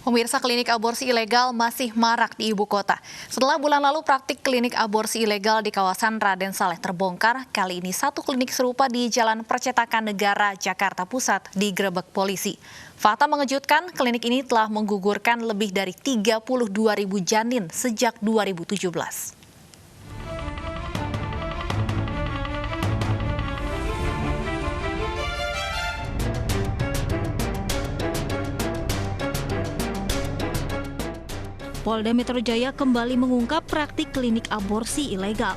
Pemirsa, klinik aborsi ilegal masih marak di ibu kota. Setelah bulan lalu praktik klinik aborsi ilegal di kawasan Raden Saleh terbongkar, kali ini satu klinik serupa di Jalan Percetakan Negara, Jakarta Pusat digerebek polisi. Fakta mengejutkan, klinik ini telah menggugurkan lebih dari 32.000 janin sejak 2017. Polda Metro Jaya kembali mengungkap praktik klinik aborsi ilegal.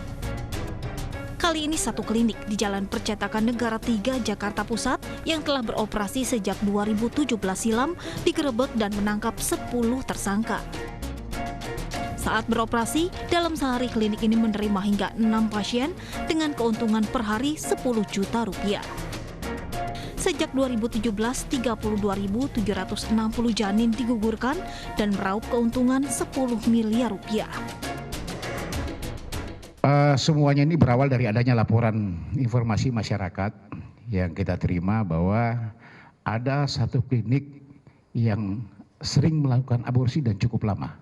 Kali ini satu klinik di Jalan Percetakan Negara 3, Jakarta Pusat yang telah beroperasi sejak 2017 silam digerebek dan menangkap 10 tersangka. Saat beroperasi, dalam sehari klinik ini menerima hingga 6 pasien dengan keuntungan per hari 10 juta rupiah. Sejak 2017, 32.760 janin digugurkan dan meraup keuntungan 10 miliar rupiah. Semuanya ini berawal dari adanya laporan informasi masyarakat yang kita terima bahwa ada satu klinik yang sering melakukan aborsi dan cukup lama.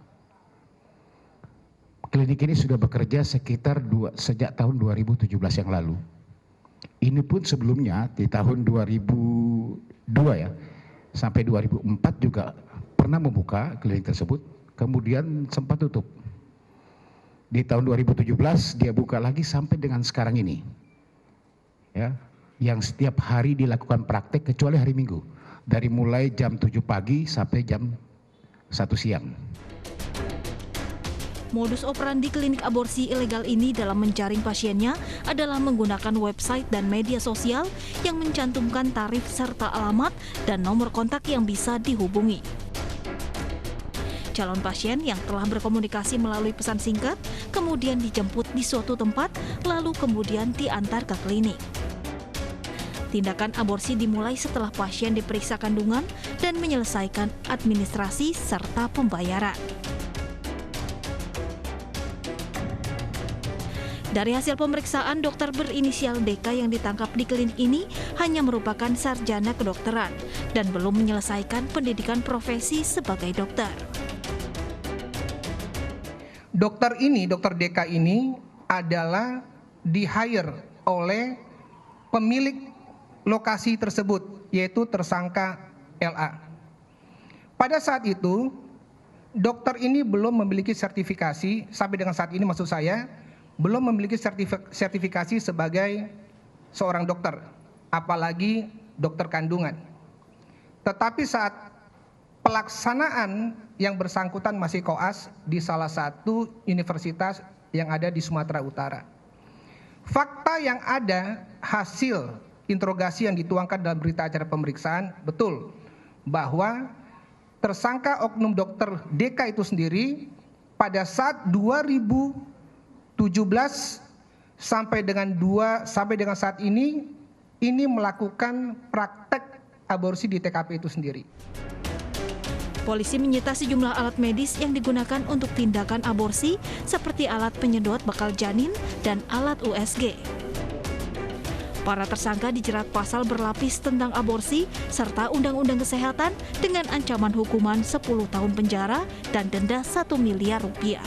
Klinik ini sudah bekerja sekitar sejak tahun 2017 yang lalu. Ini pun sebelumnya di tahun 2002 ya, sampai 2004 juga pernah membuka klinik tersebut, kemudian sempat tutup. Di tahun 2017 dia buka lagi sampai dengan sekarang ini. Ya, yang setiap hari dilakukan praktek kecuali hari Minggu. Dari mulai jam 7 pagi sampai jam 1 siang. Modus operandi klinik aborsi ilegal ini dalam menjaring pasiennya adalah menggunakan website dan media sosial yang mencantumkan tarif serta alamat dan nomor kontak yang bisa dihubungi. Calon pasien yang telah berkomunikasi melalui pesan singkat kemudian dijemput di suatu tempat lalu kemudian diantar ke klinik. Tindakan aborsi dimulai setelah pasien diperiksa kandungan dan menyelesaikan administrasi serta pembayaran. Dari hasil pemeriksaan, dokter berinisial DK yang ditangkap di klinik ini hanya merupakan sarjana kedokteran dan belum menyelesaikan pendidikan profesi sebagai dokter. Dokter DK ini adalah di-hire oleh pemilik lokasi tersebut, yaitu tersangka LA. Pada saat itu, dokter ini belum memiliki sertifikasi, sampai dengan saat ini maksud saya, belum memiliki sertifikasi sebagai seorang dokter, apalagi dokter kandungan. Tetapi saat pelaksanaan yang bersangkutan masih koas di salah satu universitas yang ada di Sumatera Utara. Fakta yang ada hasil interogasi yang dituangkan dalam berita acara pemeriksaan betul bahwa tersangka oknum dokter DK itu sendiri pada saat 2017 sampai dengan saat ini melakukan praktek aborsi di TKP itu sendiri. Polisi menyita sejumlah alat medis yang digunakan untuk tindakan aborsi seperti alat penyedot bakal janin dan alat USG. Para tersangka dijerat pasal berlapis tentang aborsi serta Undang-Undang Kesehatan dengan ancaman hukuman 10 tahun penjara dan denda 1 miliar rupiah.